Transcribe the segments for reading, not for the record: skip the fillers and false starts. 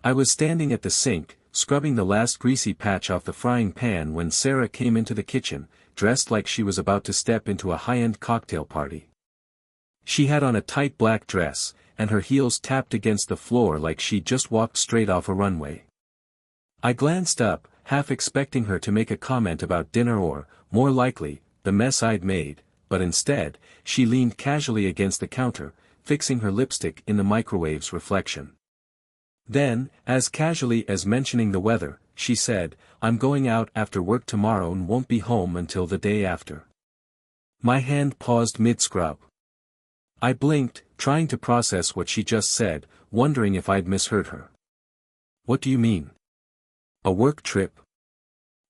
I was standing at the sink, scrubbing the last greasy patch off the frying pan when Sarah came into the kitchen, dressed like she was about to step into a high-end cocktail party. She had on a tight black dress, and her heels tapped against the floor like she'd just walked straight off a runway. I glanced up, half expecting her to make a comment about dinner or, more likely, the mess I'd made, but instead, she leaned casually against the counter, fixing her lipstick in the microwave's reflection. Then, as casually as mentioning the weather, she said, "I'm going out after work tomorrow and won't be home until the day after." My hand paused mid-scrub. I blinked, trying to process what she just said, wondering if I'd misheard her. "What do you mean? A work trip?"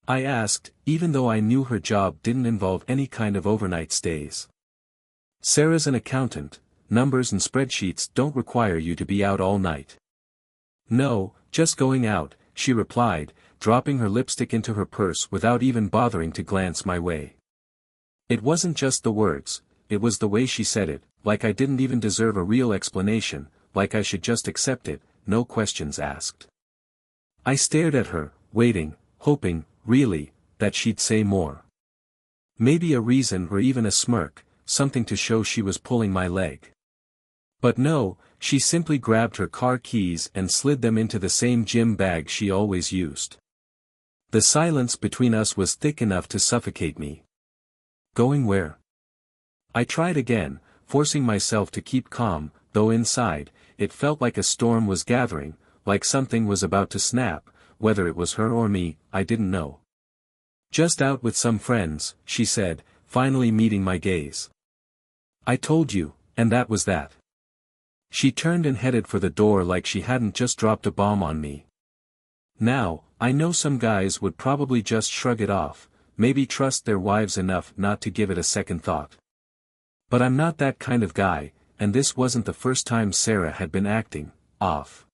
I asked, even though I knew her job didn't involve any kind of overnight stays. "Sarah's an accountant, numbers and spreadsheets don't require you to be out all night." "No, just going out," she replied, dropping her lipstick into her purse without even bothering to glance my way. It wasn't just the words, it was the way she said it, like I didn't even deserve a real explanation, like I should just accept it, no questions asked. I stared at her, waiting, hoping, really, that she'd say more. Maybe a reason or even a smirk, something to show she was pulling my leg. But no, she simply grabbed her car keys and slid them into the same gym bag she always used. The silence between us was thick enough to suffocate me. "Going where?" I tried again, forcing myself to keep calm, though inside, it felt like a storm was gathering, like something was about to snap, whether it was her or me, I didn't know. "Just out with some friends," she said, finally meeting my gaze. "I told you, and that was that." She turned and headed for the door like she hadn't just dropped a bomb on me. Now, I know some guys would probably just shrug it off, maybe trust their wives enough not to give it a second thought. But I'm not that kind of guy, and this wasn't the first time Sarah had been acting off.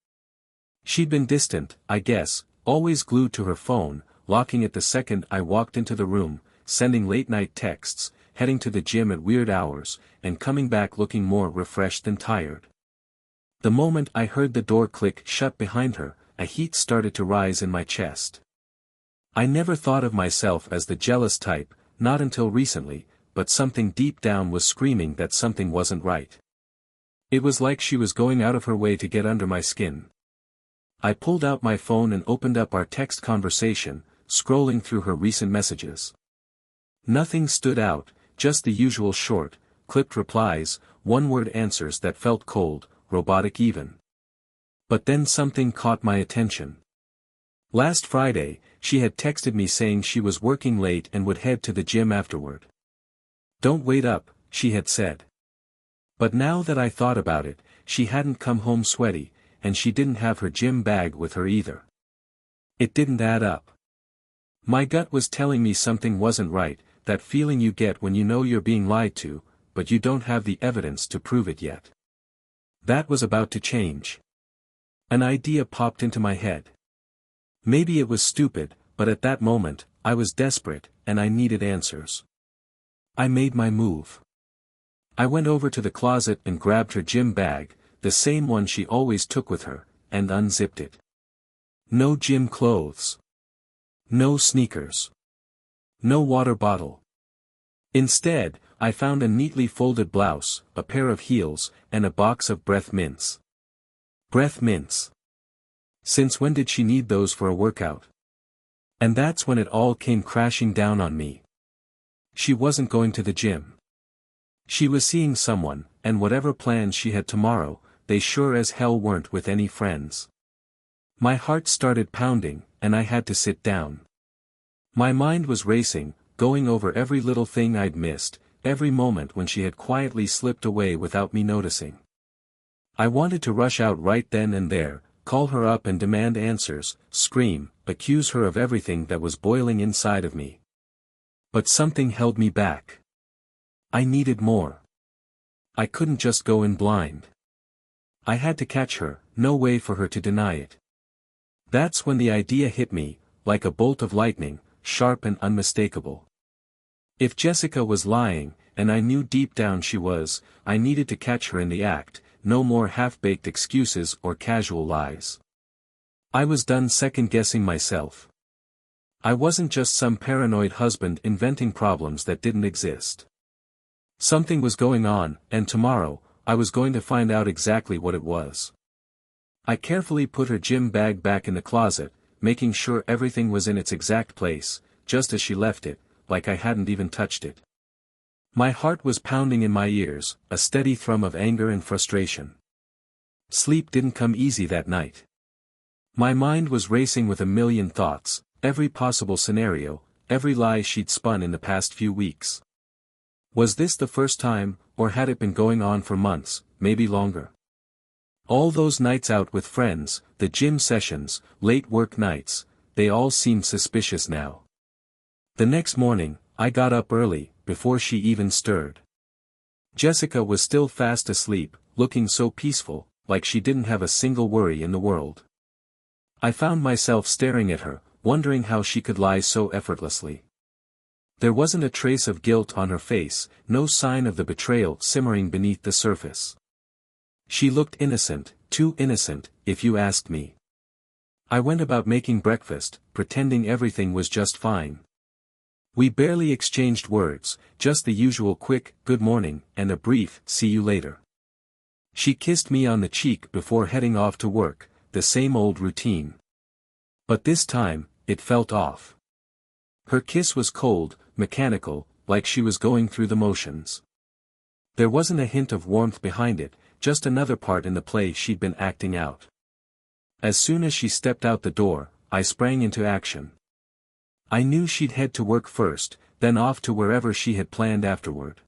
She'd been distant, I guess, always glued to her phone, locking it the second I walked into the room, sending late-night texts, heading to the gym at weird hours, and coming back looking more refreshed than tired. The moment I heard the door click shut behind her, a heat started to rise in my chest. I never thought of myself as the jealous type, not until recently, but something deep down was screaming that something wasn't right. It was like she was going out of her way to get under my skin. I pulled out my phone and opened up our text conversation, scrolling through her recent messages. Nothing stood out, just the usual short, clipped replies, one-word answers that felt cold, robotic even. But then something caught my attention. Last Friday, she had texted me saying she was working late and would head to the gym afterward. "Don't wait up," she had said. But now that I thought about it, she hadn't come home sweaty, and she didn't have her gym bag with her either. It didn't add up. My gut was telling me something wasn't right, that feeling you get when you know you're being lied to, but you don't have the evidence to prove it yet. That was about to change. An idea popped into my head. Maybe it was stupid, but at that moment, I was desperate, and I needed answers. I made my move. I went over to the closet and grabbed her gym bag, the same one she always took with her, and unzipped it. No gym clothes. No sneakers. No water bottle. Instead, I found a neatly folded blouse, a pair of heels, and a box of breath mints. Breath mints. Since when did she need those for a workout? And that's when it all came crashing down on me. She wasn't going to the gym. She was seeing someone, and whatever plans she had tomorrow, they sure as hell weren't with any friends. My heart started pounding, and I had to sit down. My mind was racing, going over every little thing I'd missed, every moment when she had quietly slipped away without me noticing. I wanted to rush out right then and there, call her up and demand answers, scream, accuse her of everything that was boiling inside of me. But something held me back. I needed more. I couldn't just go in blind. I had to catch her, no way for her to deny it. That's when the idea hit me, like a bolt of lightning, sharp and unmistakable. If Jessica was lying, and I knew deep down she was, I needed to catch her in the act, no more half-baked excuses or casual lies. I was done second-guessing myself. I wasn't just some paranoid husband inventing problems that didn't exist. Something was going on, and tomorrow, I was going to find out exactly what it was. I carefully put her gym bag back in the closet, making sure everything was in its exact place, just as she left it, like I hadn't even touched it. My heart was pounding in my ears, a steady thrum of anger and frustration. Sleep didn't come easy that night. My mind was racing with a million thoughts, every possible scenario, every lie she'd spun in the past few weeks. Was this the first time, or had it been going on for months, maybe longer? All those nights out with friends, the gym sessions, late work nights, they all seemed suspicious now. The next morning, I got up early, before she even stirred. Jessica was still fast asleep, looking so peaceful, like she didn't have a single worry in the world. I found myself staring at her, wondering how she could lie so effortlessly. There wasn't a trace of guilt on her face, no sign of the betrayal simmering beneath the surface. She looked innocent, too innocent, if you asked me. I went about making breakfast, pretending everything was just fine. We barely exchanged words, just the usual quick, good morning, and a brief, see you later. She kissed me on the cheek before heading off to work, the same old routine. But this time, it felt off. Her kiss was cold, mechanical, like she was going through the motions. There wasn't a hint of warmth behind it, just another part in the play she'd been acting out. As soon as she stepped out the door, I sprang into action. I knew she'd head to work first, then off to wherever she had planned afterward.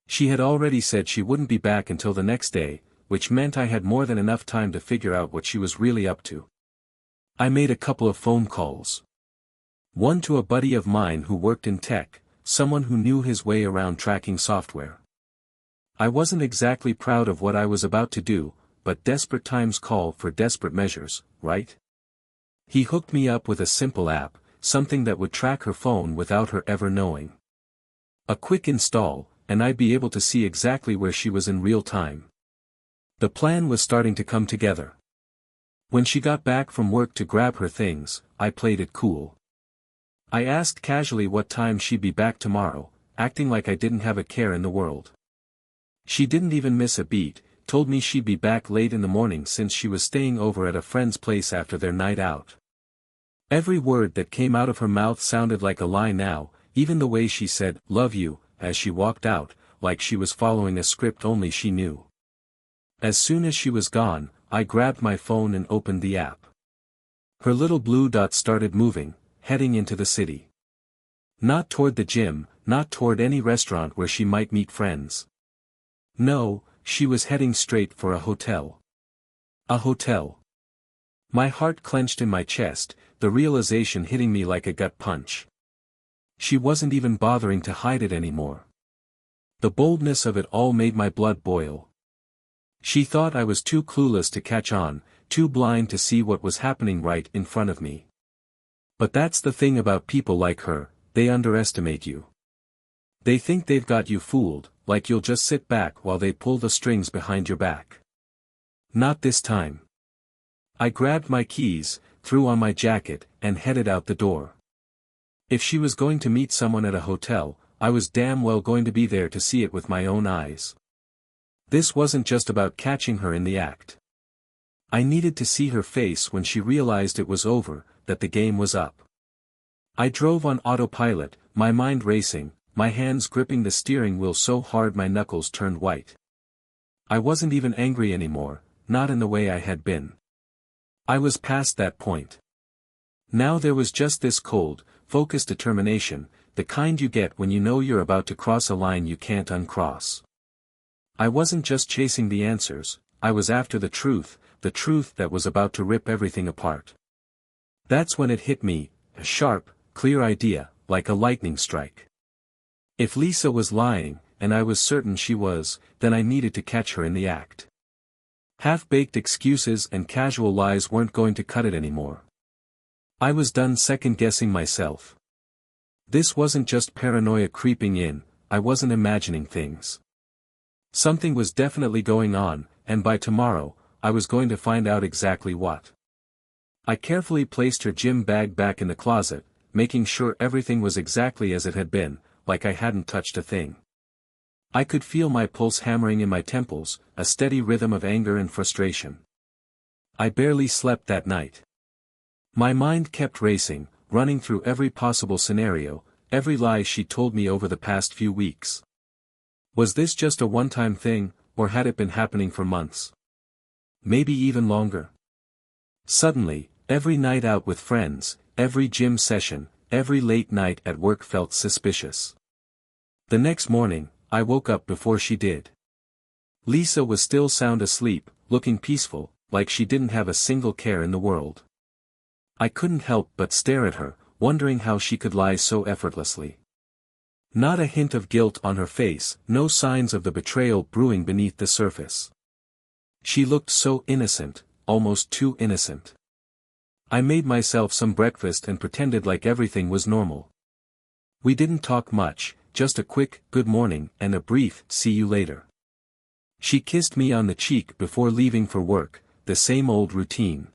She had already said she wouldn't be back until the next day, which meant I had more than enough time to figure out what she was really up to. I made a couple of phone calls. One to a buddy of mine who worked in tech, someone who knew his way around tracking software. I wasn't exactly proud of what I was about to do, but desperate times call for desperate measures, right? He hooked me up with a simple app, something that would track her phone without her ever knowing. A quick install, and I'd be able to see exactly where she was in real time. The plan was starting to come together. When she got back from work to grab her things, I played it cool. I asked casually what time she'd be back tomorrow, acting like I didn't have a care in the world. She didn't even miss a beat, told me she'd be back late in the morning since she was staying over at a friend's place after their night out. Every word that came out of her mouth sounded like a lie now, even the way she said, "love you," as she walked out, like she was following a script only she knew. As soon as she was gone, I grabbed my phone and opened the app. Her little blue dot started moving, heading into the city. Not toward the gym, not toward any restaurant where she might meet friends. No, she was heading straight for a hotel. A hotel. My heart clenched in my chest, the realization hitting me like a gut punch. She wasn't even bothering to hide it anymore. The boldness of it all made my blood boil. She thought I was too clueless to catch on, too blind to see what was happening right in front of me. But that's the thing about people like her, they underestimate you. They think they've got you fooled, like you'll just sit back while they pull the strings behind your back. Not this time. I grabbed my keys, threw on my jacket, and headed out the door. If she was going to meet someone at a hotel, I was damn well going to be there to see it with my own eyes. This wasn't just about catching her in the act. I needed to see her face when she realized it was over, that the game was up. I drove on autopilot, my mind racing, my hands gripping the steering wheel so hard my knuckles turned white. I wasn't even angry anymore, not in the way I had been. I was past that point. Now there was just this cold, focused determination, the kind you get when you know you're about to cross a line you can't uncross. I wasn't just chasing the answers, I was after the truth that was about to rip everything apart. That's when it hit me, a sharp, clear idea, like a lightning strike. If Lisa was lying, and I was certain she was, then I needed to catch her in the act. Half-baked excuses and casual lies weren't going to cut it anymore. I was done second-guessing myself. This wasn't just paranoia creeping in, I wasn't imagining things. Something was definitely going on, and by tomorrow, I was going to find out exactly what. I carefully placed her gym bag back in the closet, making sure everything was exactly as it had been, like I hadn't touched a thing. I could feel my pulse hammering in my temples, a steady rhythm of anger and frustration. I barely slept that night. My mind kept racing, running through every possible scenario, every lie she told me over the past few weeks. Was this just a one-time thing, or had it been happening for months? Maybe even longer. Suddenly, every night out with friends, every gym session, every late night at work felt suspicious. The next morning, I woke up before she did. Lisa was still sound asleep, looking peaceful, like she didn't have a single care in the world. I couldn't help but stare at her, wondering how she could lie so effortlessly. Not a hint of guilt on her face, no signs of the betrayal brewing beneath the surface. She looked so innocent, almost too innocent. I made myself some breakfast and pretended like everything was normal. We didn't talk much, just a quick good morning and a brief see you later. She kissed me on the cheek before leaving for work, the same old routine.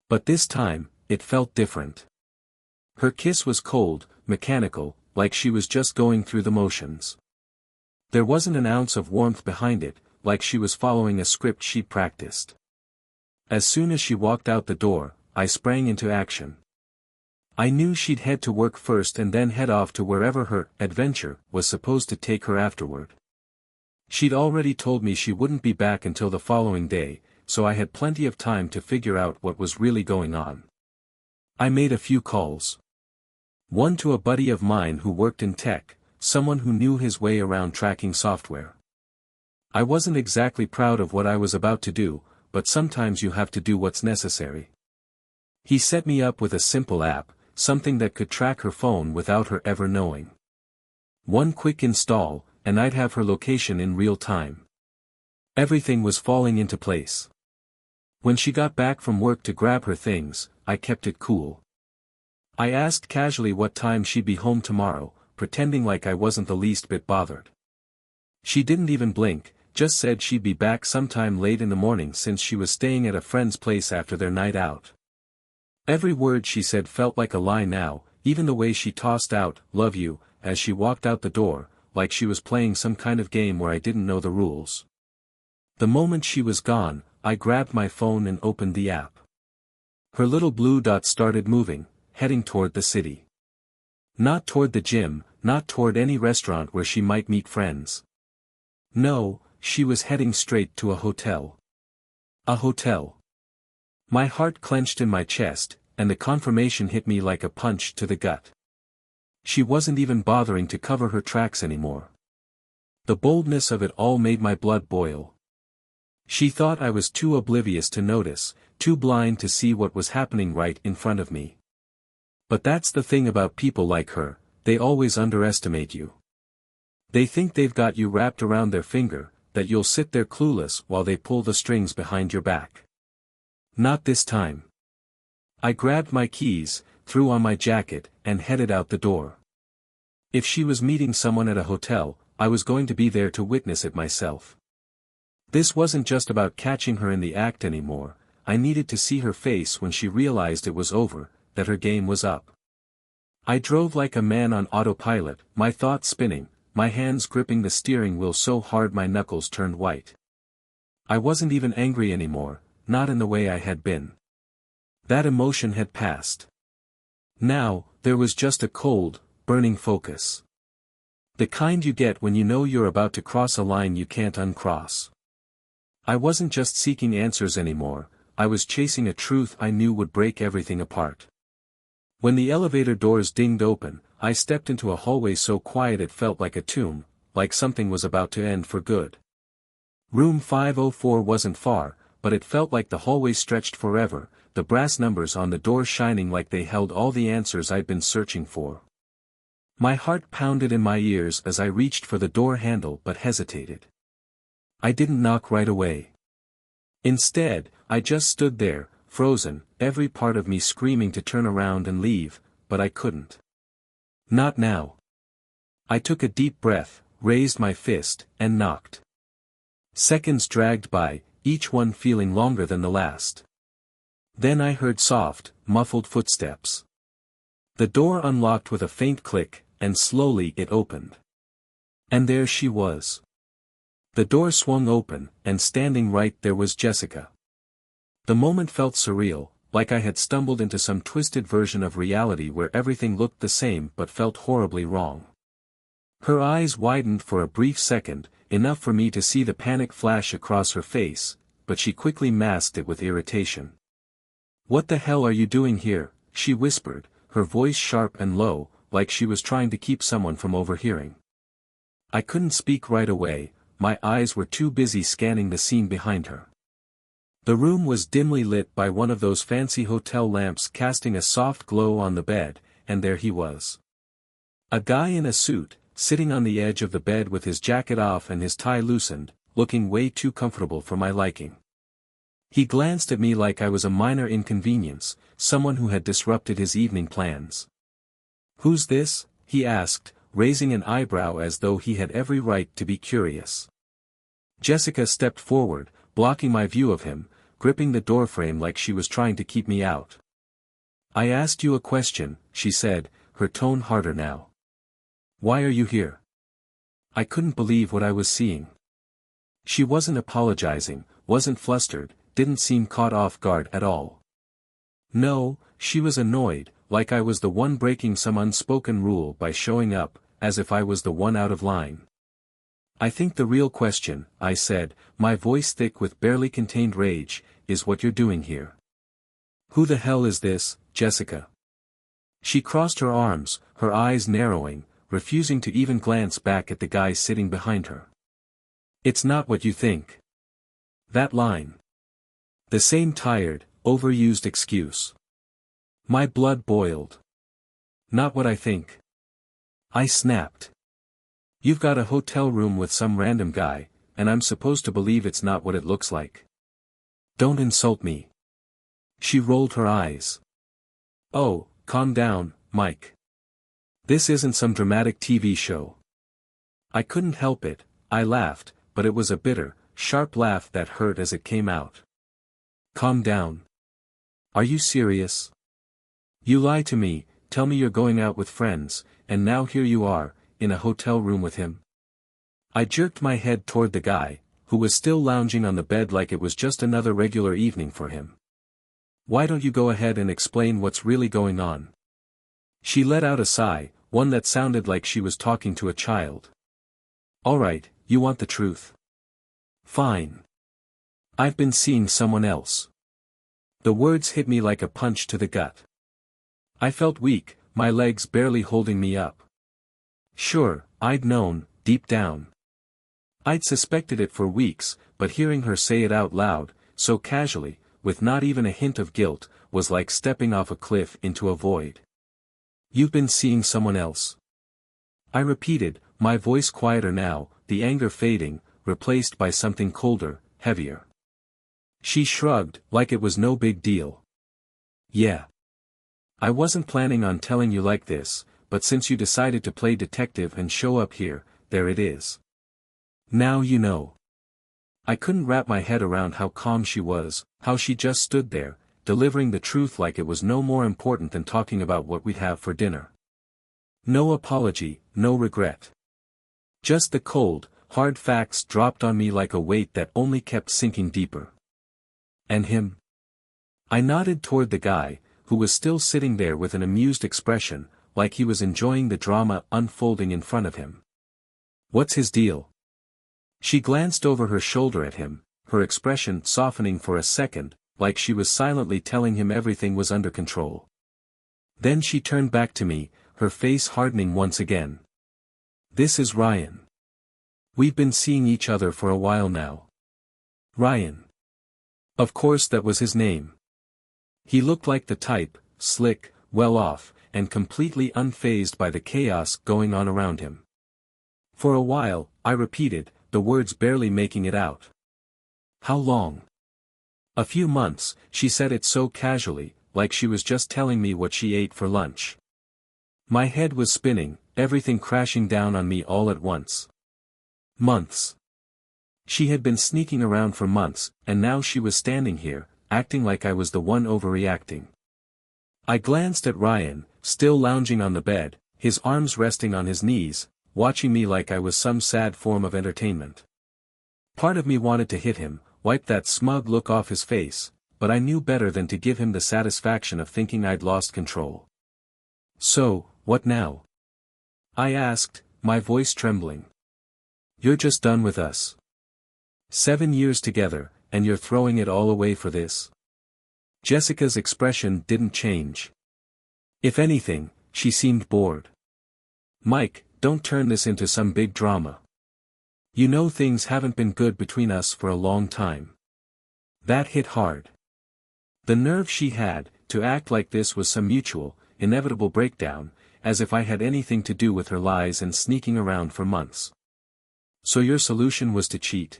But this time, it felt different. Her kiss was cold, mechanical, like she was just going through the motions. There wasn't an ounce of warmth behind it, like she was following a script she'd practiced. As soon as she walked out the door, I sprang into action. I knew she'd head to work first and then head off to wherever her adventure was supposed to take her afterward. She'd already told me she wouldn't be back until the following day, so I had plenty of time to figure out what was really going on. I made a few calls. One to a buddy of mine who worked in tech, someone who knew his way around tracking software. I wasn't exactly proud of what I was about to do, but sometimes you have to do what's necessary. He set me up with a simple app, something that could track her phone without her ever knowing. One quick install, and I'd have her location in real time. Everything was falling into place. When she got back from work to grab her things, I kept it cool. I asked casually what time she'd be home tomorrow, pretending like I wasn't the least bit bothered. She didn't even blink, just said she'd be back sometime late in the morning since she was staying at a friend's place after their night out. Every word she said felt like a lie now, even the way she tossed out, "love you," as she walked out the door, like she was playing some kind of game where I didn't know the rules. The moment she was gone, I grabbed my phone and opened the app. Her little blue dot started moving, heading toward the city. Not toward the gym, not toward any restaurant where she might meet friends. No, she was heading straight to a hotel. A hotel. My heart clenched in my chest, and the confirmation hit me like a punch to the gut. She wasn't even bothering to cover her tracks anymore. The boldness of it all made my blood boil. She thought I was too oblivious to notice, too blind to see what was happening right in front of me. But that's the thing about people like her, they always underestimate you. They think they've got you wrapped around their finger, that you'll sit there clueless while they pull the strings behind your back. Not this time. I grabbed my keys, threw on my jacket, and headed out the door. If she was meeting someone at a hotel, I was going to be there to witness it myself. This wasn't just about catching her in the act anymore, I needed to see her face when she realized it was over, that her game was up. I drove like a man on autopilot, my thoughts spinning, my hands gripping the steering wheel so hard my knuckles turned white. I wasn't even angry anymore, not in the way I had been. That emotion had passed. Now, there was just a cold, burning focus. The kind you get when you know you're about to cross a line you can't uncross. I wasn't just seeking answers anymore, I was chasing a truth I knew would break everything apart. When the elevator doors dinged open, I stepped into a hallway so quiet it felt like a tomb, like something was about to end for good. Room 504 wasn't far, but it felt like the hallway stretched forever, the brass numbers on the door shining like they held all the answers I'd been searching for. My heart pounded in my ears as I reached for the door handle but hesitated. I didn't knock right away. Instead, I just stood there, frozen, every part of me screaming to turn around and leave, but I couldn't. Not now. I took a deep breath, raised my fist, and knocked. Seconds dragged by, each one feeling longer than the last. Then I heard soft, muffled footsteps. The door unlocked with a faint click, and slowly it opened. And there she was. The door swung open, and standing right there was Jessica. The moment felt surreal, like I had stumbled into some twisted version of reality where everything looked the same but felt horribly wrong. Her eyes widened for a brief second, enough for me to see the panic flash across her face, but she quickly masked it with irritation. "What the hell are you doing here?" she whispered, her voice sharp and low, like she was trying to keep someone from overhearing. I couldn't speak right away, my eyes were too busy scanning the scene behind her. The room was dimly lit by one of those fancy hotel lamps casting a soft glow on the bed, and there he was. A guy in a suit, sitting on the edge of the bed with his jacket off and his tie loosened, looking way too comfortable for my liking. He glanced at me like I was a minor inconvenience, someone who had disrupted his evening plans. "Who's this?" he asked, raising an eyebrow as though he had every right to be curious. Jessica stepped forward, blocking my view of him, gripping the doorframe like she was trying to keep me out. "I asked you a question," she said, her tone harder now. "Why are you here?" I couldn't believe what I was seeing. She wasn't apologizing, wasn't flustered, didn't seem caught off guard at all. No, she was annoyed, like I was the one breaking some unspoken rule by showing up, as if I was the one out of line. "I think the real question," I said, my voice thick with barely contained rage, "is what you're doing here." "Who the hell is this, Jessica?" She crossed her arms, her eyes narrowing, refusing to even glance back at the guy sitting behind her. "It's not what you think." That line. The same tired, overused excuse. My blood boiled. "Not what I think." I snapped. "You've got a hotel room with some random guy, and I'm supposed to believe it's not what it looks like. Don't insult me." She rolled her eyes. "Oh, calm down, Mike. This isn't some dramatic TV show." I couldn't help it, I laughed, but it was a bitter, sharp laugh that hurt as it came out. "Calm down. Are you serious? You lie to me, tell me you're going out with friends, and now here you are, in a hotel room with him." I jerked my head toward the guy, who was still lounging on the bed like it was just another regular evening for him. "Why don't you go ahead and explain what's really going on?" She let out a sigh, one that sounded like she was talking to a child. "All right, you want the truth. Fine. I've been seeing someone else." The words hit me like a punch to the gut. I felt weak, my legs barely holding me up. Sure, I'd known, deep down. I'd suspected it for weeks, but hearing her say it out loud, so casually, with not even a hint of guilt, was like stepping off a cliff into a void. "You've been seeing someone else?" I repeated, my voice quieter now, the anger fading, replaced by something colder, heavier. She shrugged, like it was no big deal. "Yeah. I wasn't planning on telling you like this, but since you decided to play detective and show up here, there it is. Now you know." I couldn't wrap my head around how calm she was, how she just stood there, delivering the truth like it was no more important than talking about what we'd have for dinner. No apology, no regret. Just the cold, hard facts dropped on me like a weight that only kept sinking deeper. "And him?" I nodded toward the guy, who was still sitting there with an amused expression, like he was enjoying the drama unfolding in front of him. "What's his deal?" She glanced over her shoulder at him, her expression softening for a second, like she was silently telling him everything was under control. Then she turned back to me, her face hardening once again. "This is Ryan. We've been seeing each other for a while now." Ryan. Of course that was his name. He looked like the type, slick, well off, and completely unfazed by the chaos going on around him. "For a while," I repeated, the words barely making it out. "How long?" "A few months," she said it so casually, like she was just telling me what she ate for lunch. My head was spinning, everything crashing down on me all at once. Months. She had been sneaking around for months, and now she was standing here, acting like I was the one overreacting. I glanced at Ryan, still lounging on the bed, his arms resting on his knees, watching me like I was some sad form of entertainment. Part of me wanted to hit him, wipe that smug look off his face, but I knew better than to give him the satisfaction of thinking I'd lost control. "So, what now?" I asked, my voice trembling. "You're just done with us. 7 years together, and you're throwing it all away for this?" Jessica's expression didn't change. If anything, she seemed bored. "Mike, don't turn this into some big drama. You know things haven't been good between us for a long time." That hit hard. The nerve she had, to act like this was some mutual, inevitable breakdown, as if I had anything to do with her lies and sneaking around for months. "So your solution was to cheat?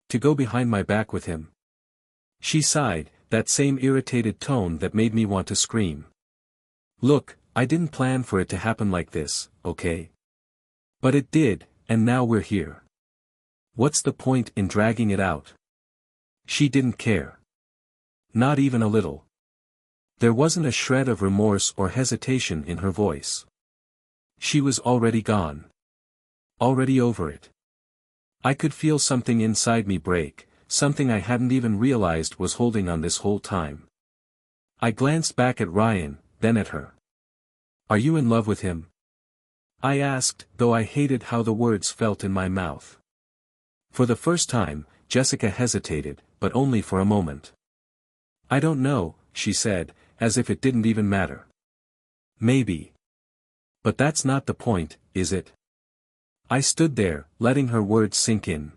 To go behind my back with him?" She sighed, that same irritated tone that made me want to scream. "Look, I didn't plan for it to happen like this, okay? But it did, and now we're here. What's the point in dragging it out?" She didn't care. Not even a little. There wasn't a shred of remorse or hesitation in her voice. She was already gone. Already over it. I could feel something inside me break, something I hadn't even realized was holding on this whole time. I glanced back at Ryan, then at her. "Are you in love with him?" I asked, though I hated how the words felt in my mouth. For the first time, Jessica hesitated, but only for a moment. "I don't know," she said, as if it didn't even matter. "Maybe. But that's not the point, is it?" I stood there, letting her words sink in.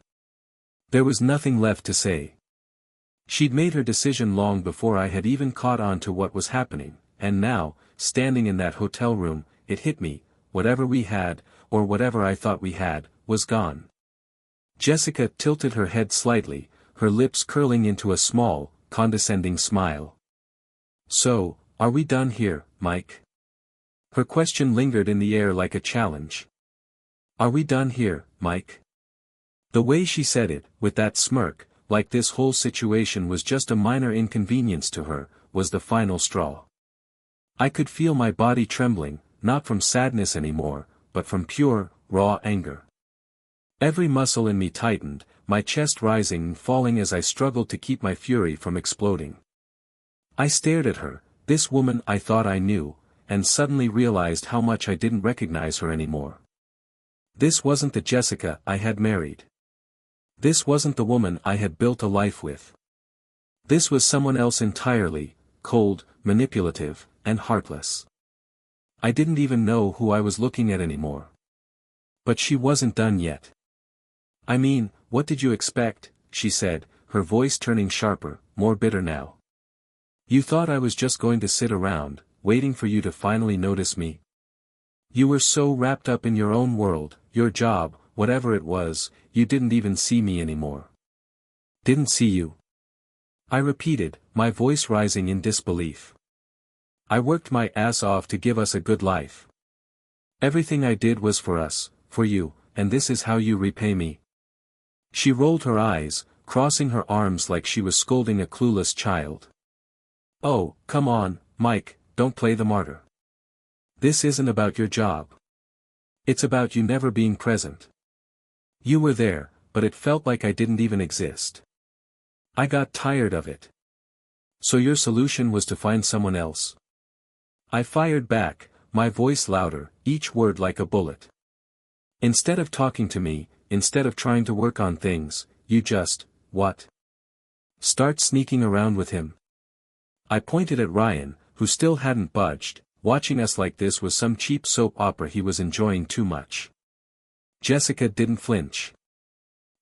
There was nothing left to say. She'd made her decision long before I had even caught on to what was happening, and now, standing in that hotel room, it hit me, whatever we had, or whatever I thought we had, was gone. Jessica tilted her head slightly, her lips curling into a small, condescending smile. "So, are we done here, Mike?" Her question lingered in the air like a challenge. "Are we done here, Mike?" The way she said it, with that smirk, like this whole situation was just a minor inconvenience to her, was the final straw. I could feel my body trembling, not from sadness anymore, but from pure, raw anger. Every muscle in me tightened, my chest rising and falling as I struggled to keep my fury from exploding. I stared at her, this woman I thought I knew, and suddenly realized how much I didn't recognize her anymore. This wasn't the Jessica I had married. This wasn't the woman I had built a life with. This was someone else entirely, cold, manipulative, and heartless. I didn't even know who I was looking at anymore. But she wasn't done yet. "I mean, what did you expect?" she said, her voice turning sharper, more bitter now. "You thought I was just going to sit around, waiting for you to finally notice me? You were so wrapped up in your own world, your job, whatever it was, you didn't even see me anymore." "Didn't see you?" I repeated, my voice rising in disbelief. "I worked my ass off to give us a good life. Everything I did was for us, for you, and this is how you repay me?" She rolled her eyes, crossing her arms like she was scolding a clueless child. "Oh, come on, Mike, don't play the martyr. This isn't about your job. It's about you never being present. You were there, but it felt like I didn't even exist. I got tired of it. So your solution was to find someone else?" I fired back, my voice louder, each word like a bullet. "Instead of talking to me, instead of trying to work on things, you just, what? Start sneaking around with him?" I pointed at Ryan, who still hadn't budged, watching us like this was some cheap soap opera he was enjoying too much. Jessica didn't flinch.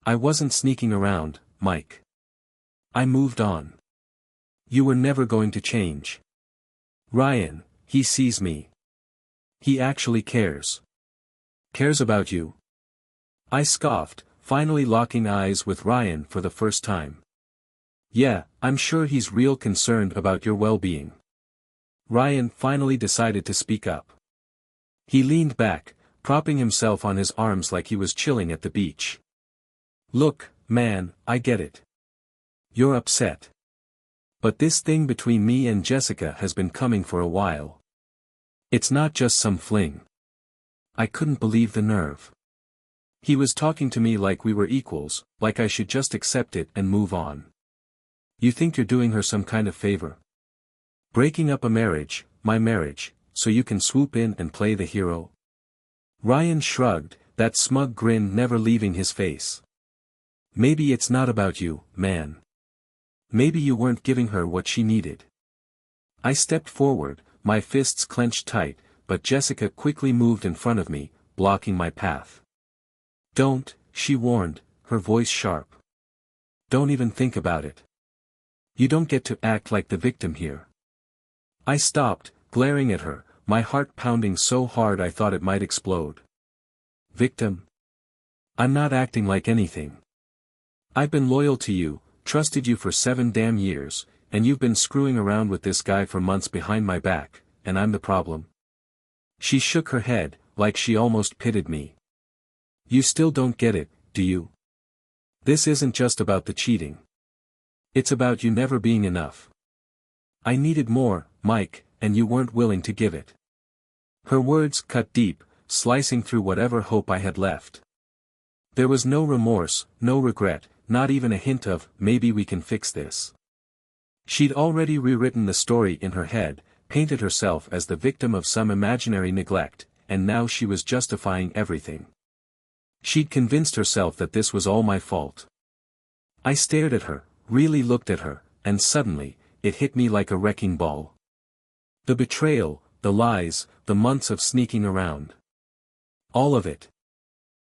"I wasn't sneaking around, Mike. I moved on. You were never going to change. Ryan, he sees me. He actually cares. Cares about you." I scoffed, finally locking eyes with Ryan for the first time. "Yeah, I'm sure he's real concerned about your well-being." Ryan finally decided to speak up. He leaned back, propping himself on his arms like he was chilling at the beach. "Look, man, I get it. You're upset. But this thing between me and Jessica has been coming for a while. It's not just some fling. I couldn't believe the nerve. He was talking to me like we were equals, like I should just accept it and move on. You think you're doing her some kind of favor? Breaking up a marriage, my marriage, so you can swoop in and play the hero? Ryan shrugged, that smug grin never leaving his face. Maybe it's not about you, man. Maybe you weren't giving her what she needed. I stepped forward, my fists clenched tight, but Jessica quickly moved in front of me, blocking my path. Don't, she warned, her voice sharp. Don't even think about it. You don't get to act like the victim here. I stopped, glaring at her, my heart pounding so hard I thought it might explode. Victim? I'm not acting like anything. I've been loyal to you, trusted you for 7 damn years, and you've been screwing around with this guy for months behind my back, and I'm the problem. She shook her head, like she almost pitied me. You still don't get it, do you? This isn't just about the cheating. It's about you never being enough. I needed more, Mike, and you weren't willing to give it. Her words cut deep, slicing through whatever hope I had left. There was no remorse, no regret, not even a hint of, maybe we can fix this. She'd already rewritten the story in her head, painted herself as the victim of some imaginary neglect, and now she was justifying everything. She'd convinced herself that this was all my fault. I stared at her, really looked at her, and suddenly, it hit me like a wrecking ball. The betrayal, the lies, the months of sneaking around. All of it.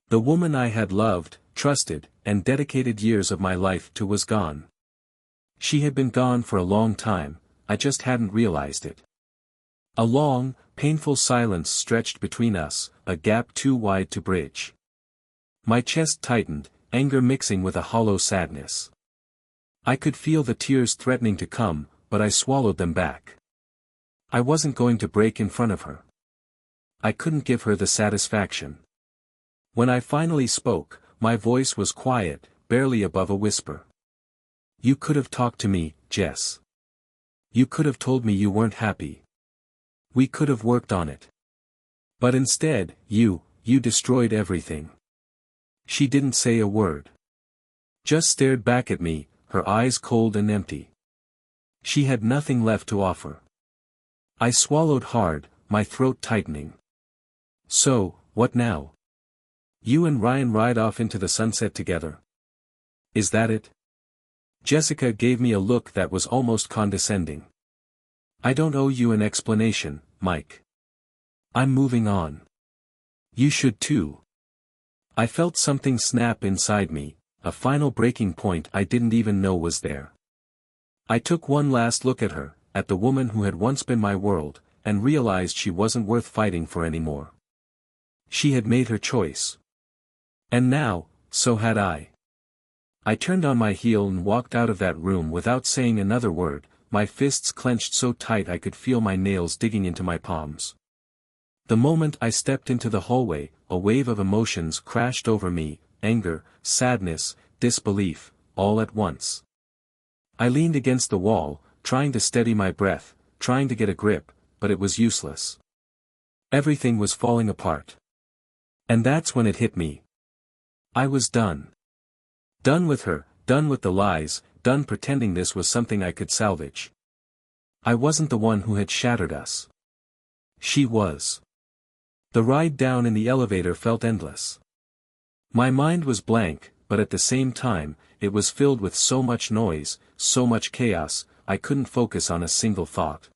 The woman I had loved, trusted, and dedicated years of my life to was gone. She had been gone for a long time, I just hadn't realized it. A long, painful silence stretched between us, a gap too wide to bridge. My chest tightened, anger mixing with a hollow sadness. I could feel the tears threatening to come, but I swallowed them back. I wasn't going to break in front of her. I couldn't give her the satisfaction. When I finally spoke, my voice was quiet, barely above a whisper. You could have talked to me, Jess. You could have told me you weren't happy. We could have worked on it. But instead, you destroyed everything. She didn't say a word. Just stared back at me, her eyes cold and empty. She had nothing left to offer. I swallowed hard, my throat tightening. So, what now? You and Ryan ride off into the sunset together. Is that it? Jessica gave me a look that was almost condescending. I don't owe you an explanation, Mike. I'm moving on. You should too. I felt something snap inside me, a final breaking point I didn't even know was there. I took one last look at her, at the woman who had once been my world, and realized she wasn't worth fighting for anymore. She had made her choice. And now, so had I. I turned on my heel and walked out of that room without saying another word, my fists clenched so tight I could feel my nails digging into my palms. The moment I stepped into the hallway, a wave of emotions crashed over me, anger, sadness, disbelief, all at once. I leaned against the wall, trying to steady my breath, trying to get a grip, but it was useless. Everything was falling apart. And that's when it hit me. I was done. Done with her, done with the lies, done pretending this was something I could salvage. I wasn't the one who had shattered us. She was. The ride down in the elevator felt endless. My mind was blank, but at the same time, it was filled with so much noise, so much chaos, I couldn't focus on a single thought.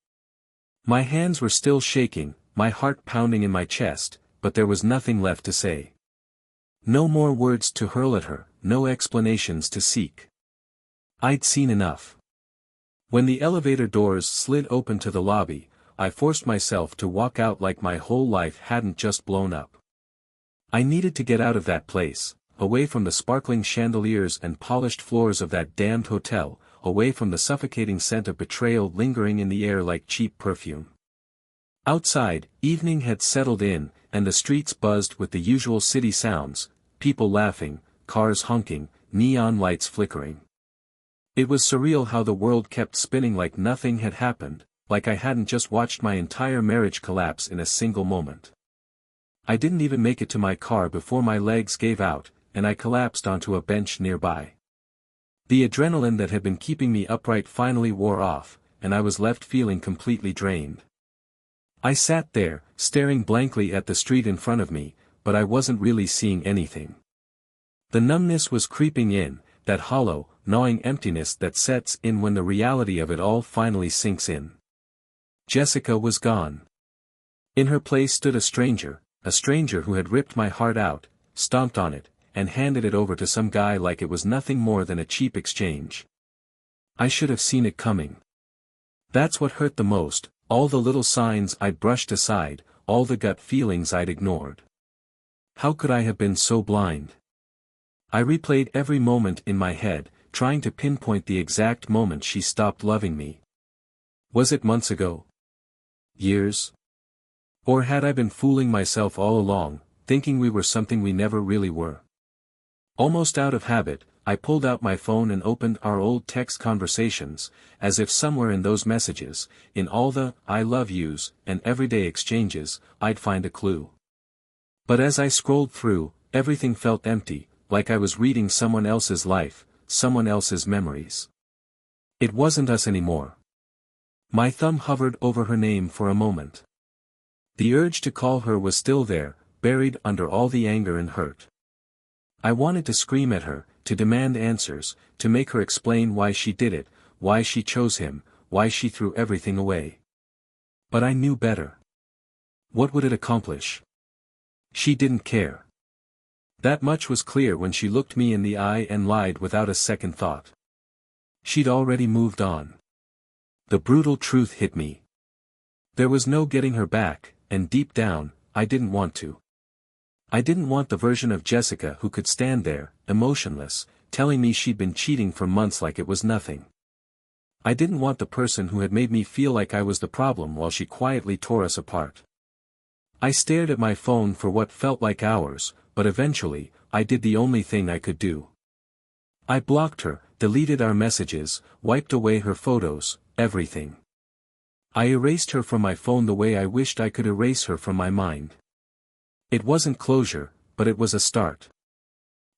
My hands were still shaking, my heart pounding in my chest, but there was nothing left to say. No more words to hurl at her, no explanations to seek. I'd seen enough. When the elevator doors slid open to the lobby, I forced myself to walk out like my whole life hadn't just blown up. I needed to get out of that place, away from the sparkling chandeliers and polished floors of that damned hotel, away from the suffocating scent of betrayal lingering in the air like cheap perfume. Outside, evening had settled in, and the streets buzzed with the usual city sounds, people laughing, cars honking, neon lights flickering. It was surreal how the world kept spinning like nothing had happened, like I hadn't just watched my entire marriage collapse in a single moment. I didn't even make it to my car before my legs gave out, and I collapsed onto a bench nearby. The adrenaline that had been keeping me upright finally wore off, and I was left feeling completely drained. I sat there, staring blankly at the street in front of me, but I wasn't really seeing anything. The numbness was creeping in, that hollow, gnawing emptiness that sets in when the reality of it all finally sinks in. Jessica was gone. In her place stood a stranger who had ripped my heart out, stomped on it, and handed it over to some guy like it was nothing more than a cheap exchange. I should have seen it coming. That's what hurt the most, all the little signs I'd brushed aside, all the gut feelings I'd ignored. How could I have been so blind? I replayed every moment in my head, trying to pinpoint the exact moment she stopped loving me. Was it months ago? Years? Or had I been fooling myself all along, thinking we were something we never really were? Almost out of habit, I pulled out my phone and opened our old text conversations, as if somewhere in those messages, in all the "I love yous" and everyday exchanges, I'd find a clue. But as I scrolled through, everything felt empty, like I was reading someone else's life, someone else's memories. It wasn't us anymore. My thumb hovered over her name for a moment. The urge to call her was still there, buried under all the anger and hurt. I wanted to scream at her, to demand answers, to make her explain why she did it, why she chose him, why she threw everything away. But I knew better. What would it accomplish? She didn't care. That much was clear when she looked me in the eye and lied without a second thought. She'd already moved on. The brutal truth hit me. There was no getting her back, and deep down, I didn't want to. I didn't want the version of Jessica who could stand there, emotionless, telling me she'd been cheating for months like it was nothing. I didn't want the person who had made me feel like I was the problem while she quietly tore us apart. I stared at my phone for what felt like hours, but eventually, I did the only thing I could do. I blocked her, deleted our messages, wiped away her photos, everything. I erased her from my phone the way I wished I could erase her from my mind. It wasn't closure, but it was a start.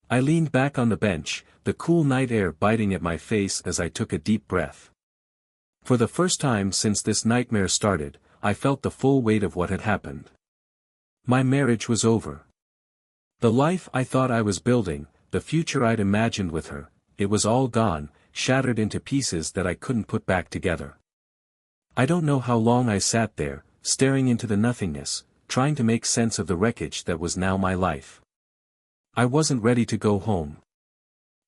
I leaned back on the bench, the cool night air biting at my face as I took a deep breath. For the first time since this nightmare started, I felt the full weight of what had happened. My marriage was over. The life I thought I was building, the future I'd imagined with her, it was all gone, shattered into pieces that I couldn't put back together. I don't know how long I sat there, staring into the nothingness, trying to make sense of the wreckage that was now my life. I wasn't ready to go home.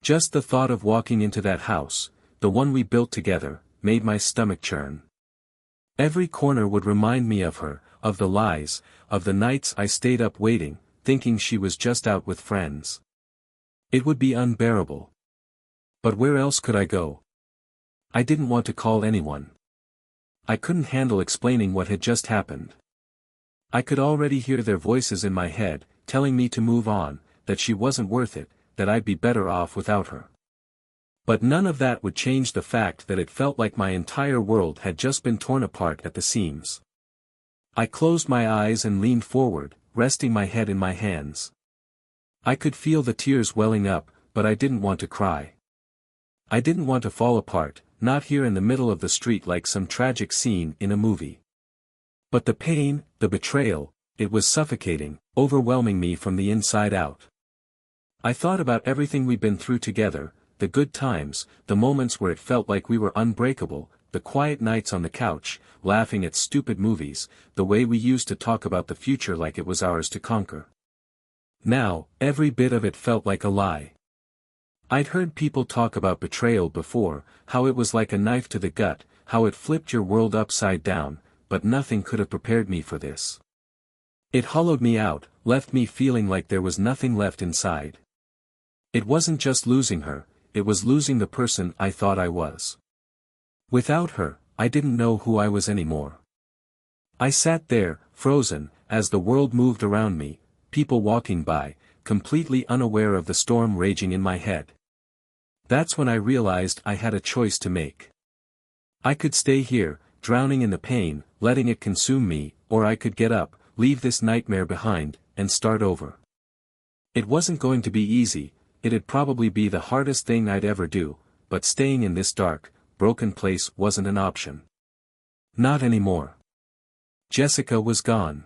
Just the thought of walking into that house, the one we built together, made my stomach churn. Every corner would remind me of her, of the lies, of the nights I stayed up waiting, thinking she was just out with friends. It would be unbearable. But where else could I go? I didn't want to call anyone. I couldn't handle explaining what had just happened. I could already hear their voices in my head, telling me to move on, that she wasn't worth it, that I'd be better off without her. But none of that would change the fact that it felt like my entire world had just been torn apart at the seams. I closed my eyes and leaned forward, resting my head in my hands. I could feel the tears welling up, but I didn't want to cry. I didn't want to fall apart, not here in the middle of the street like some tragic scene in a movie. But the pain, the betrayal, it was suffocating, overwhelming me from the inside out. I thought about everything we'd been through together, the good times, the moments where it felt like we were unbreakable, the quiet nights on the couch, laughing at stupid movies, the way we used to talk about the future like it was ours to conquer. Now, every bit of it felt like a lie. I'd heard people talk about betrayal before, how it was like a knife to the gut, how it flipped your world upside down, but nothing could have prepared me for this. It hollowed me out, left me feeling like there was nothing left inside. It wasn't just losing her, it was losing the person I thought I was. Without her, I didn't know who I was anymore. I sat there, frozen, as the world moved around me, people walking by, completely unaware of the storm raging in my head. That's when I realized I had a choice to make. I could stay here, drowning in the pain, letting it consume me, or I could get up, leave this nightmare behind, and start over. It wasn't going to be easy, it'd probably be the hardest thing I'd ever do, but staying in this dark, broken place wasn't an option. Not anymore. Jessica was gone.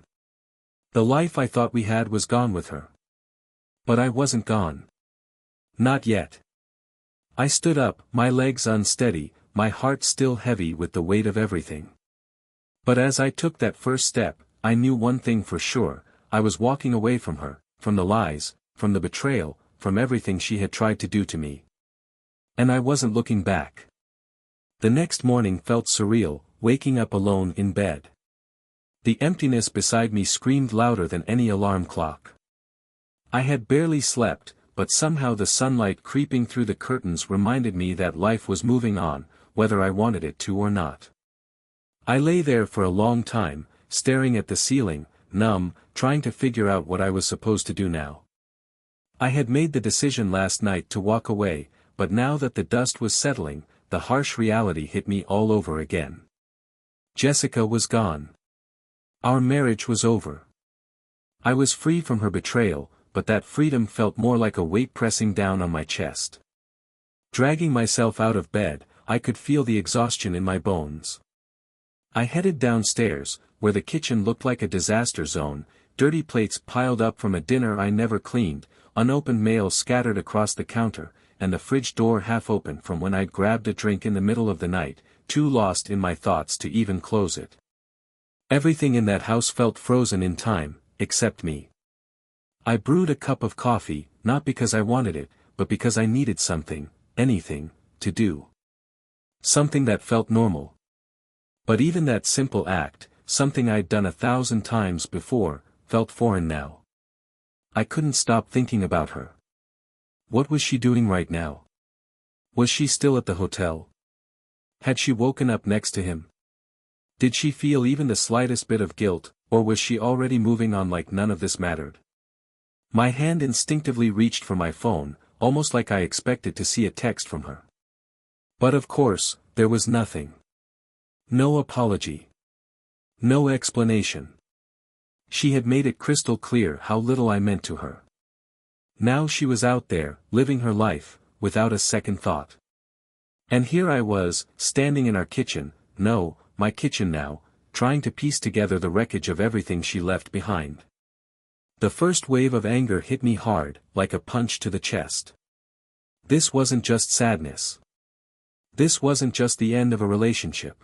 The life I thought we had was gone with her. But I wasn't gone. Not yet. I stood up, my legs unsteady, my heart still heavy with the weight of everything. But as I took that first step, I knew one thing for sure, I was walking away from her, from the lies, from the betrayal, from everything she had tried to do to me. And I wasn't looking back. The next morning felt surreal, waking up alone in bed. The emptiness beside me screamed louder than any alarm clock. I had barely slept, but somehow the sunlight creeping through the curtains reminded me that life was moving on, whether I wanted it to or not. I lay there for a long time, staring at the ceiling, numb, trying to figure out what I was supposed to do now. I had made the decision last night to walk away, but now that the dust was settling, the harsh reality hit me all over again. Jessica was gone. Our marriage was over. I was free from her betrayal, but that freedom felt more like a weight pressing down on my chest. Dragging myself out of bed, I could feel the exhaustion in my bones. I headed downstairs, where the kitchen looked like a disaster zone, dirty plates piled up from a dinner I never cleaned, unopened mail scattered across the counter, and the fridge door half open from when I'd grabbed a drink in the middle of the night, too lost in my thoughts to even close it. Everything in that house felt frozen in time, except me. I brewed a cup of coffee, not because I wanted it, but because I needed something, anything, to do. Something that felt normal. But even that simple act, something I'd done 1,000 times before, felt foreign now. I couldn't stop thinking about her. What was she doing right now? Was she still at the hotel? Had she woken up next to him? Did she feel even the slightest bit of guilt, or was she already moving on like none of this mattered? My hand instinctively reached for my phone, almost like I expected to see a text from her. But of course, there was nothing. No apology. No explanation. She had made it crystal clear how little I meant to her. Now she was out there, living her life, without a second thought. And here I was, standing in our kitchen, no, my kitchen now, trying to piece together the wreckage of everything she left behind. The first wave of anger hit me hard, like a punch to the chest. This wasn't just sadness. This wasn't just the end of a relationship.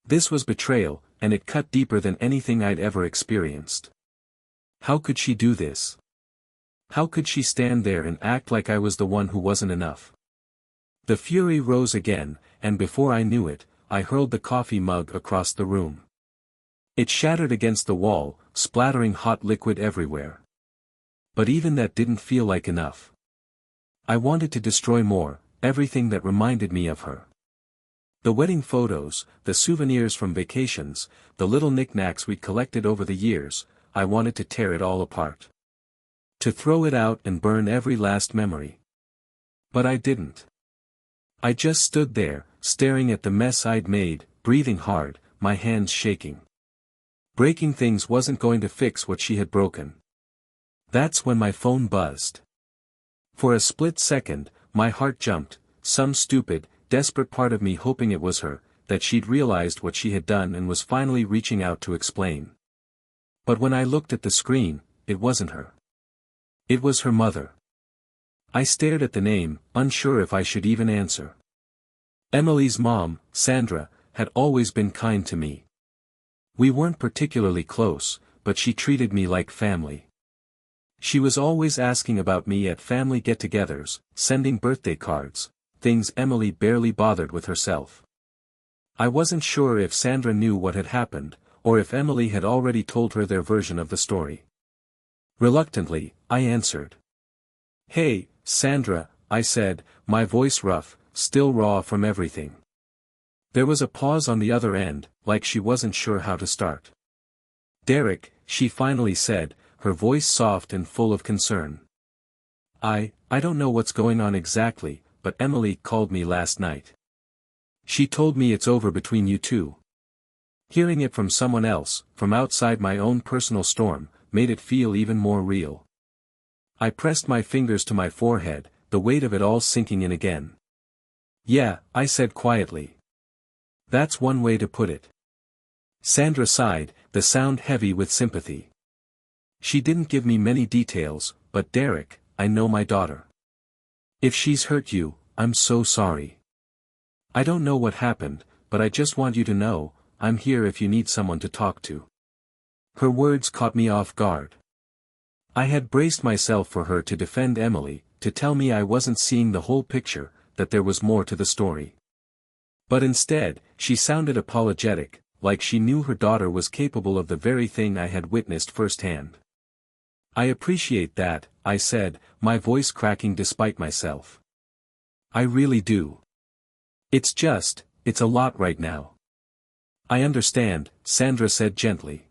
This was betrayal, and it cut deeper than anything I'd ever experienced. How could she do this? How could she stand there and act like I was the one who wasn't enough? The fury rose again, and before I knew it, I hurled the coffee mug across the room. It shattered against the wall, splattering hot liquid everywhere. But even that didn't feel like enough. I wanted to destroy more, everything that reminded me of her. The wedding photos, the souvenirs from vacations, the little knickknacks we'd collected over the years, I wanted to tear it all apart. To throw it out and burn every last memory. But I didn't. I just stood there, staring at the mess I'd made, breathing hard, my hands shaking. Breaking things wasn't going to fix what she had broken. That's when my phone buzzed. For a split second, my heart jumped, some stupid, desperate part of me hoping it was her, that she'd realized what she had done and was finally reaching out to explain. But when I looked at the screen, it wasn't her. It was her mother. I stared at the name, unsure if I should even answer. Emily's mom, Sandra, had always been kind to me. We weren't particularly close, but she treated me like family. She was always asking about me at family get-togethers, sending birthday cards, things Emily barely bothered with herself. I wasn't sure if Sandra knew what had happened, or if Emily had already told her their version of the story. Reluctantly, I answered. "Hey, Sandra," I said, my voice rough, still raw from everything. There was a pause on the other end, like she wasn't sure how to start. "Derek," she finally said, her voice soft and full of concern. I don't know what's going on exactly, but Emily called me last night. She told me it's over between you two. Hearing it from someone else, from outside my own personal storm, made it feel even more real. I pressed my fingers to my forehead, the weight of it all sinking in again. Yeah, I said quietly. That's one way to put it. Sandra sighed, the sound heavy with sympathy. She didn't give me many details, but Derek, I know my daughter. If she's hurt you, I'm so sorry. I don't know what happened, but I just want you to know, I'm here if you need someone to talk to. Her words caught me off guard. I had braced myself for her to defend Emily, to tell me I wasn't seeing the whole picture, that there was more to the story. But instead, she sounded apologetic, like she knew her daughter was capable of the very thing I had witnessed firsthand. I appreciate that, I said, my voice cracking despite myself. I really do. It's a lot right now. I understand, Sandra said gently.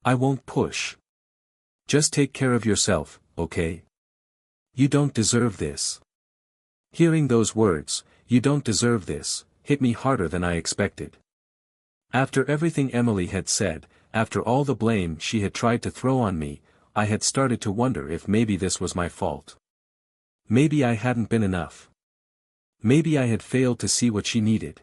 I won't push. Just take care of yourself, okay? You don't deserve this. Hearing those words, you don't deserve this, hit me harder than I expected. After everything Emily had said, after all the blame she had tried to throw on me, I had started to wonder if maybe this was my fault. Maybe I hadn't been enough. Maybe I had failed to see what she needed.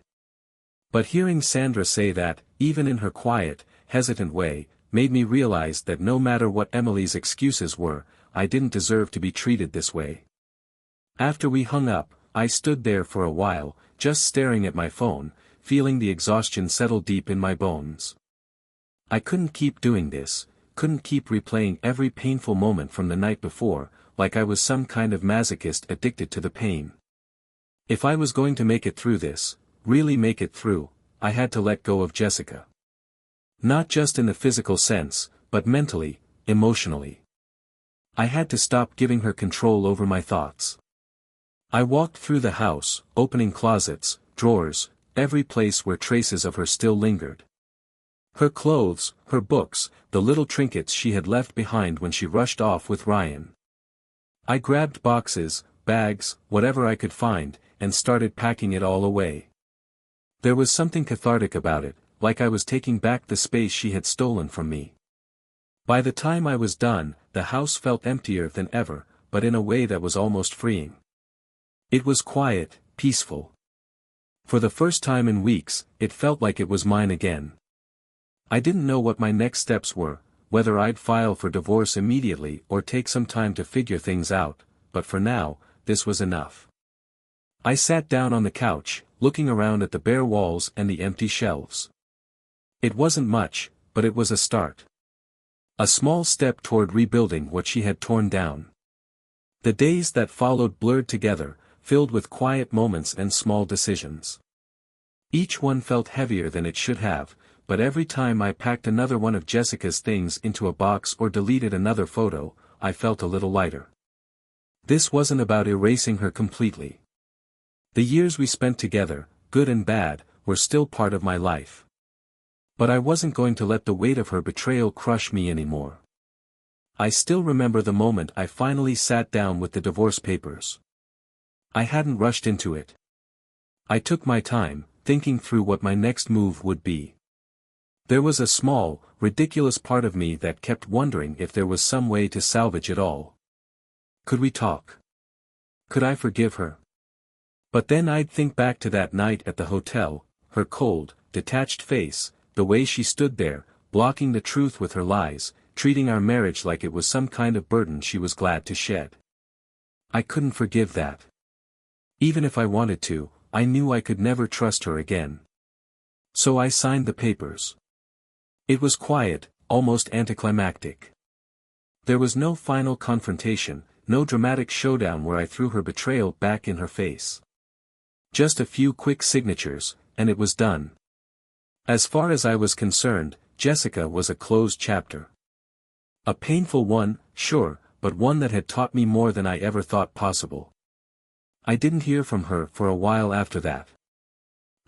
But hearing Sandra say that, even in her quiet, hesitant way, made me realize that no matter what Emily's excuses were, I didn't deserve to be treated this way. After we hung up, I stood there for a while, just staring at my phone, feeling the exhaustion settle deep in my bones. I couldn't keep doing this, couldn't keep replaying every painful moment from the night before, like I was some kind of masochist addicted to the pain. If I was going to make it through this, really make it through, I had to let go of Jessica. Not just in the physical sense, but mentally, emotionally. I had to stop giving her control over my thoughts. I walked through the house, opening closets, drawers, every place where traces of her still lingered. Her clothes, her books, the little trinkets she had left behind when she rushed off with Ryan. I grabbed boxes, bags, whatever I could find, and started packing it all away. There was something cathartic about it, like I was taking back the space she had stolen from me. By the time I was done, the house felt emptier than ever, but in a way that was almost freeing. It was quiet, peaceful. For the first time in weeks, it felt like it was mine again. I didn't know what my next steps were, whether I'd file for divorce immediately or take some time to figure things out, but for now, this was enough. I sat down on the couch, looking around at the bare walls and the empty shelves. It wasn't much, but it was a start. A small step toward rebuilding what she had torn down. The days that followed blurred together, filled with quiet moments and small decisions. Each one felt heavier than it should have, but every time I packed another one of Jessica's things into a box or deleted another photo, I felt a little lighter. This wasn't about erasing her completely. The years we spent together, good and bad, were still part of my life. But I wasn't going to let the weight of her betrayal crush me anymore. I still remember the moment I finally sat down with the divorce papers. I hadn't rushed into it. I took my time, thinking through what my next move would be. There was a small, ridiculous part of me that kept wondering if there was some way to salvage it all. Could we talk? Could I forgive her? But then I'd think back to that night at the hotel, her cold, detached face, the way she stood there, blocking the truth with her lies, treating our marriage like it was some kind of burden she was glad to shed. I couldn't forgive that. Even if I wanted to, I knew I could never trust her again. So I signed the papers. It was quiet, almost anticlimactic. There was no final confrontation, no dramatic showdown where I threw her betrayal back in her face. Just a few quick signatures, and it was done. As far as I was concerned, Jessica was a closed chapter. A painful one, sure, but one that had taught me more than I ever thought possible. I didn't hear from her for a while after that.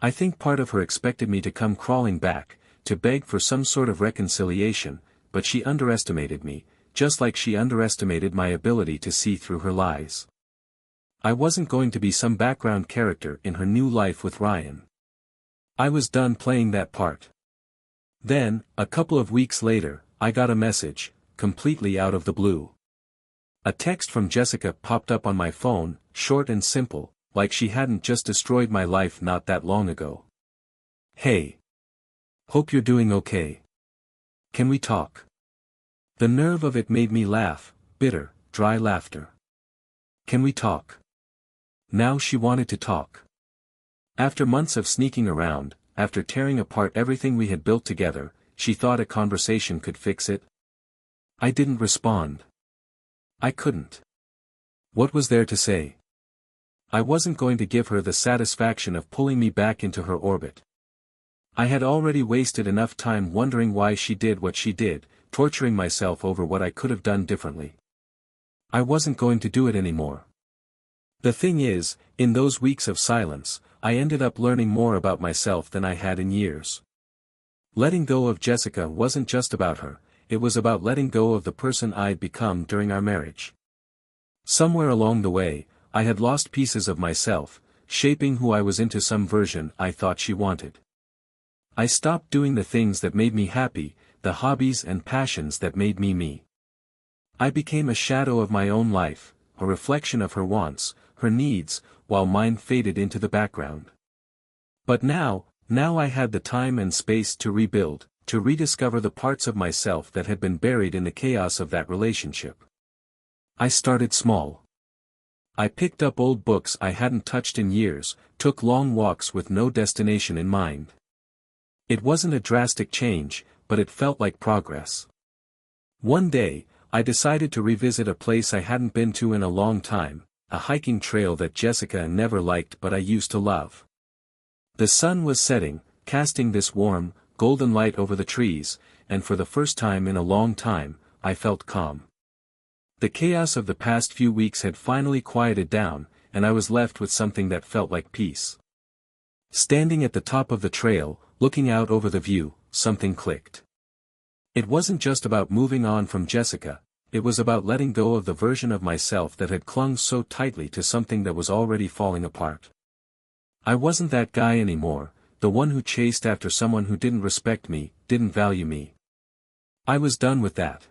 I think part of her expected me to come crawling back, to beg for some sort of reconciliation, but she underestimated me, just like she underestimated my ability to see through her lies. I wasn't going to be some background character in her new life with Ryan. I was done playing that part. Then, a couple of weeks later, I got a message, completely out of the blue. A text from Jessica popped up on my phone, short and simple, like she hadn't just destroyed my life not that long ago. "Hey. Hope you're doing okay. Can we talk?" The nerve of it made me laugh, bitter, dry laughter. Can we talk? Now she wanted to talk. After months of sneaking around, after tearing apart everything we had built together, she thought a conversation could fix it? I didn't respond. I couldn't. What was there to say? I wasn't going to give her the satisfaction of pulling me back into her orbit. I had already wasted enough time wondering why she did what she did, torturing myself over what I could have done differently. I wasn't going to do it anymore. The thing is, in those weeks of silence, I ended up learning more about myself than I had in years. Letting go of Jessica wasn't just about her, it was about letting go of the person I'd become during our marriage. Somewhere along the way, I had lost pieces of myself, shaping who I was into some version I thought she wanted. I stopped doing the things that made me happy, the hobbies and passions that made me me. I became a shadow of my own life, a reflection of her wants, her needs, while mine faded into the background. But now I had the time and space to rebuild, to rediscover the parts of myself that had been buried in the chaos of that relationship. I started small. I picked up old books I hadn't touched in years, took long walks with no destination in mind. It wasn't a drastic change, but it felt like progress. One day, I decided to revisit a place I hadn't been to in a long time, a hiking trail that Jessica never liked but I used to love. The sun was setting, casting this warm, golden light over the trees, and for the first time in a long time, I felt calm. The chaos of the past few weeks had finally quieted down, and I was left with something that felt like peace. Standing at the top of the trail, looking out over the view, something clicked. It wasn't just about moving on from Jessica, it was about letting go of the version of myself that had clung so tightly to something that was already falling apart. I wasn't that guy anymore, the one who chased after someone who didn't respect me, didn't value me. I was done with that.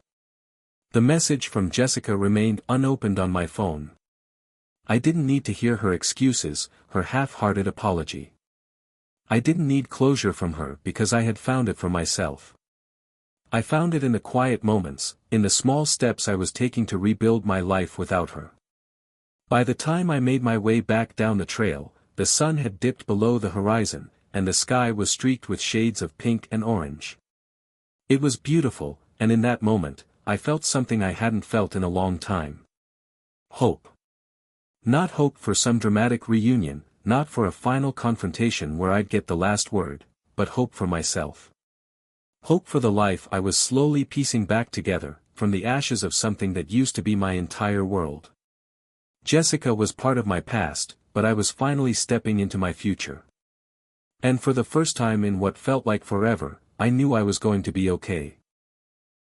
The message from Jessica remained unopened on my phone. I didn't need to hear her excuses, her half-hearted apology. I didn't need closure from her because I had found it for myself. I found it in the quiet moments, in the small steps I was taking to rebuild my life without her. By the time I made my way back down the trail, the sun had dipped below the horizon, and the sky was streaked with shades of pink and orange. It was beautiful, and in that moment, I felt something I hadn't felt in a long time. Hope. Not hope for some dramatic reunion, not for a final confrontation where I'd get the last word, but hope for myself. Hope for the life I was slowly piecing back together, from the ashes of something that used to be my entire world. Jessica was part of my past, but I was finally stepping into my future. And for the first time in what felt like forever, I knew I was going to be okay.